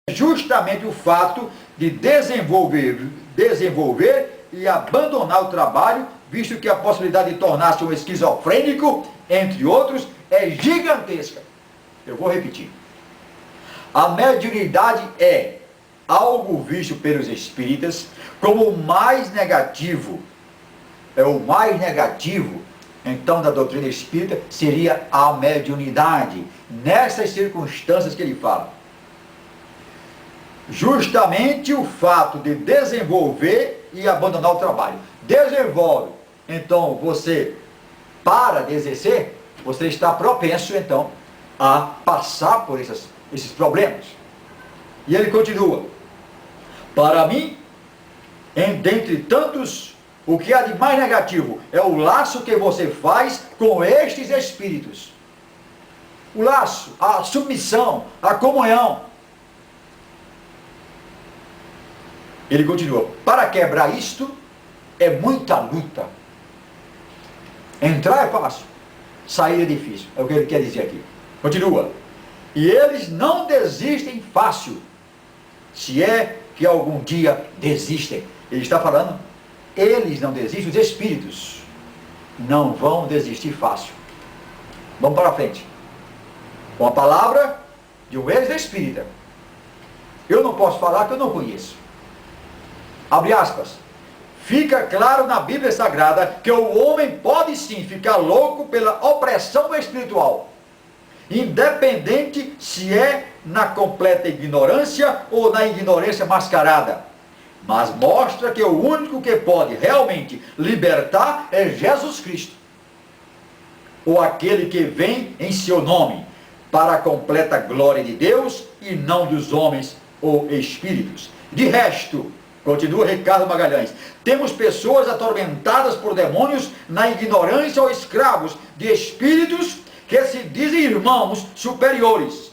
justamente o fato de desenvolver e abandonar o trabalho, visto que a possibilidade de tornar-se um esquizofrênico, entre outros, é gigantesca. Eu vou repetir. A mediunidade é algo visto pelos espíritas como o mais negativo. O mais negativo, então, da doutrina espírita seria a mediunidade, nessas circunstâncias que ele fala. Justamente o fato de desenvolver e abandonar o trabalho. Desenvolve, então você para de exercer, você está propenso, então, a passar por esses problemas. E ele continua: para mim, dentre tantos, o que há de mais negativo é o laço que você faz com estes espíritos. O laço, a submissão, a comunhão. Ele continua: para quebrar isto é muita luta. Entrar é fácil, sair é difícil. É o que ele quer dizer aqui. Continua: e eles não desistem fácil, se é que algum dia desistem. Ele está falando, eles não desistem, os espíritos não vão desistir fácil. Vamos para frente. Com a palavra de um ex-espírita. Eu não posso falar que eu não conheço. Abre aspas. Fica claro na Bíblia Sagrada que o homem pode sim ficar louco pela opressão espiritual, independente se é na completa ignorância ou na ignorância mascarada. Mas mostra que o único que pode realmente libertar é Jesus Cristo, ou aquele que vem em seu nome, para a completa glória de Deus e não dos homens ou espíritos. De resto, continua Ricardo Magalhães, temos pessoas atormentadas por demônios na ignorância ou escravos de espíritos que se dizem irmãos superiores,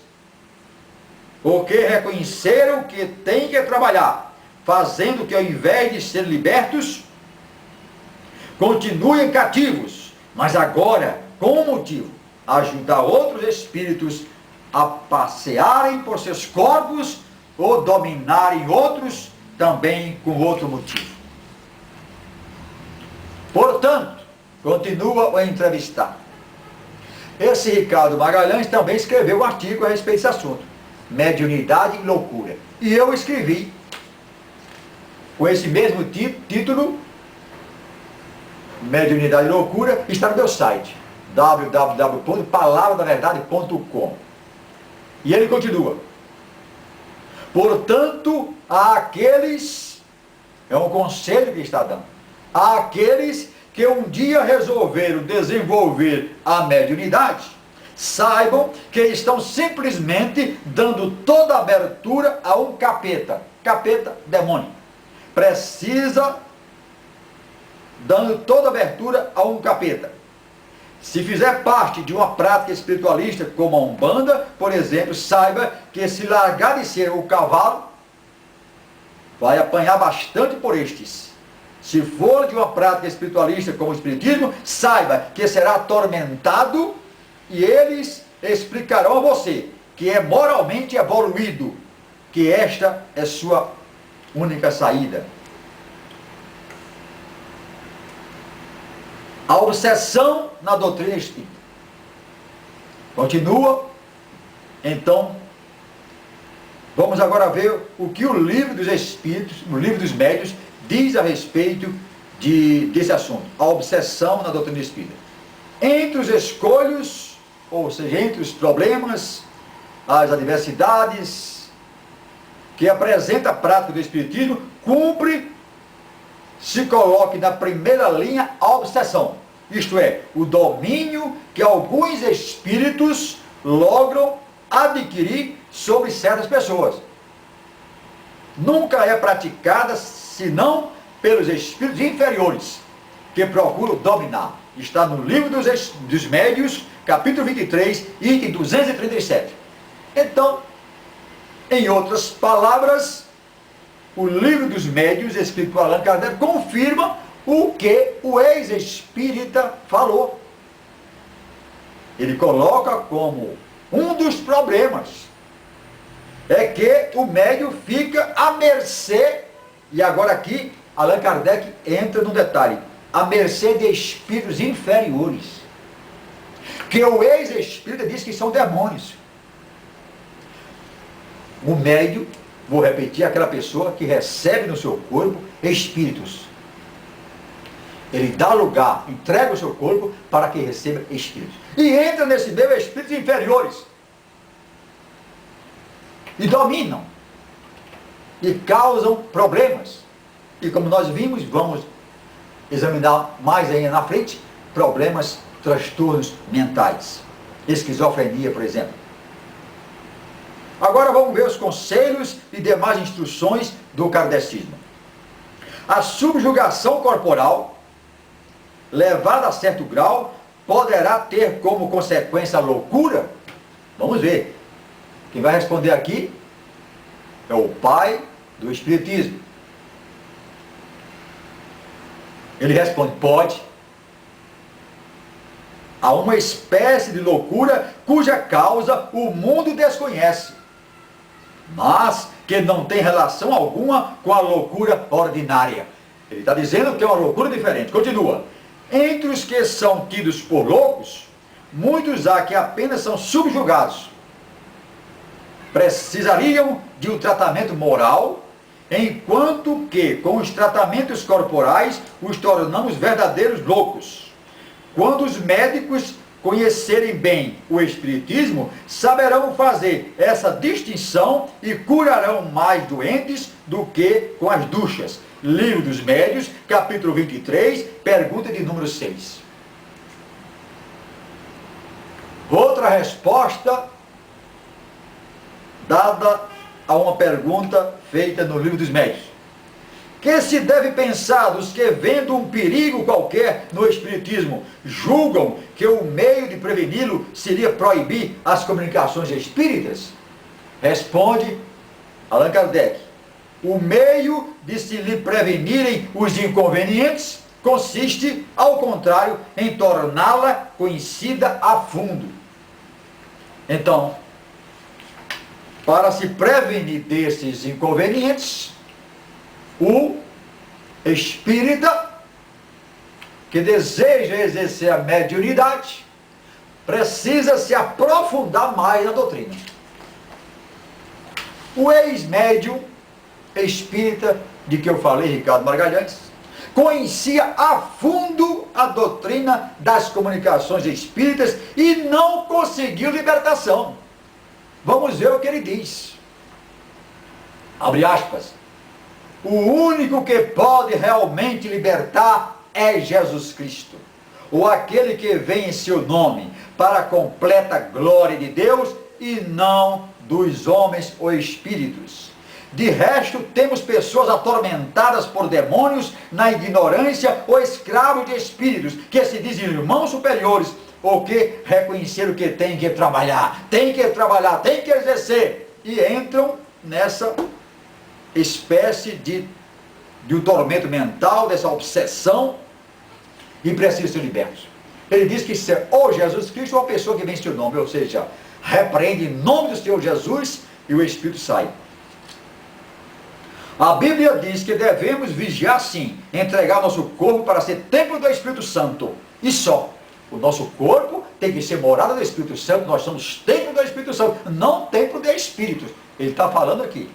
porque reconheceram que têm que trabalhar, fazendo que ao invés de ser libertos, continuem cativos, mas agora, com motivo, ajudar outros espíritos a passearem por seus corpos ou dominarem outros também com outro motivo. Portanto, continua o entrevistado. Esse Ricardo Magalhães também escreveu um artigo a respeito desse assunto, mediunidade e loucura. E eu escrevi com esse mesmo título, mediunidade e loucura, está no meu site, www.palavradaverdade.com. E ele continua: portanto, àqueles, é um conselho que ele está dando, àqueles que um dia resolveram desenvolver a mediunidade, saibam que estão simplesmente dando toda abertura a um capeta, demônio. Precisa, dando toda abertura a um capeta. Se fizer parte de uma prática espiritualista como a Umbanda, por exemplo, saiba que se largar de ser o cavalo, vai apanhar bastante por estes. Se for de uma prática espiritualista como o Espiritismo, saiba que será atormentado e eles explicarão a você que é moralmente evoluído, que esta é sua única saída. A obsessão na doutrina espírita. Continua, então, vamos agora ver o que o livro dos Espíritos, o livro dos Médiuns, diz a respeito desse assunto, a obsessão na doutrina espírita. Entre os escolhos, ou seja, entre os problemas, as adversidades que apresenta a prática do Espiritismo, se coloque na primeira linha a obsessão, isto é, o domínio que alguns espíritos logram adquirir sobre certas pessoas. Nunca é praticada senão pelos espíritos inferiores, que procuram dominar. Está no livro dos Médiuns, capítulo 23, item 237. Então, em outras palavras, o livro dos Médiuns, escrito por Allan Kardec, confirma o que o ex-espírita falou. Ele coloca como um dos problemas é que o médium fica à mercê, e agora aqui Allan Kardec entra no detalhe, à mercê de espíritos inferiores, que o ex-espírita diz que são demônios. O médium, vou repetir, é aquela pessoa que recebe no seu corpo espíritos. Ele dá lugar, entrega o seu corpo para que receba espíritos. E entra nesse meio espíritos inferiores. E dominam. E causam problemas. E como nós vimos, vamos examinar mais ainda na frente, problemas, transtornos mentais. Esquizofrenia, por exemplo. Agora vamos ver os conselhos e demais instruções do kardecismo. A subjugação corporal, levada a certo grau, poderá ter como consequência a loucura? Vamos ver. Quem vai responder aqui é o pai do Espiritismo. Ele responde, pode. Há uma espécie de loucura cuja causa o mundo desconhece, mas que não tem relação alguma com a loucura ordinária. Ele está dizendo que é uma loucura diferente. Continua. Entre os que são tidos por loucos, muitos há que apenas são subjugados. Precisariam de um tratamento moral, enquanto que, com os tratamentos corporais, os tornamos verdadeiros loucos. Quando os médicos conhecerem bem o Espiritismo, saberão fazer essa distinção e curarão mais doentes do que com as duchas. Livro dos Médiuns, capítulo 23, pergunta de número 6. Outra resposta dada a uma pergunta feita no Livro dos Médiuns. Que se deve pensar dos que, vendo um perigo qualquer no Espiritismo, julgam que o meio de preveni-lo seria proibir as comunicações espíritas? Responde Allan Kardec. O meio de se lhe prevenirem os inconvenientes consiste, ao contrário, em torná-la conhecida a fundo. Então, para se prevenir desses inconvenientes, o espírita que deseja exercer a mediunidade precisa se aprofundar mais na doutrina. O ex-médium espírita de que eu falei, Ricardo Magalhães, conhecia a fundo a doutrina das comunicações espíritas e não conseguiu libertação. Vamos ver o que ele diz. Abre aspas. O único que pode realmente libertar é Jesus Cristo, ou aquele que vem em seu nome, para a completa glória de Deus e não dos homens ou espíritos. De resto, temos pessoas atormentadas por demônios na ignorância ou escravos de espíritos, que se dizem irmãos superiores, ou que reconheceram que tem que trabalhar, tem que exercer, e entram nessa espécie de um tormento mental, dessa obsessão, e precisam ser libertos. Ele diz que isso é ou Jesus Cristo ou a pessoa que vem em seu nome, ou seja, repreende em nome do Senhor Jesus e o Espírito sai. A Bíblia diz que devemos vigiar sim, entregar nosso corpo para ser templo do Espírito Santo, e só. O nosso corpo tem que ser morada do Espírito Santo, nós somos templo do Espírito Santo, não templo de espíritos. Ele está falando aqui.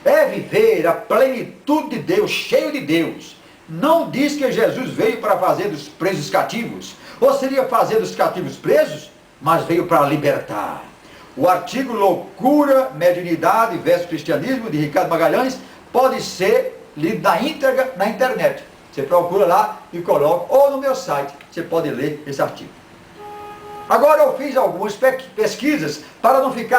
É viver a plenitude de Deus, cheio de Deus. Não diz que Jesus veio para fazer dos presos cativos, ou seria fazer dos cativos presos, mas veio para libertar. O artigo Loucura, Mediunidade versus Cristianismo, de Ricardo Magalhães, pode ser lido na íntegra na internet. Você procura lá e coloca, ou no meu site, você pode ler esse artigo. Agora eu fiz algumas pesquisas para não ficar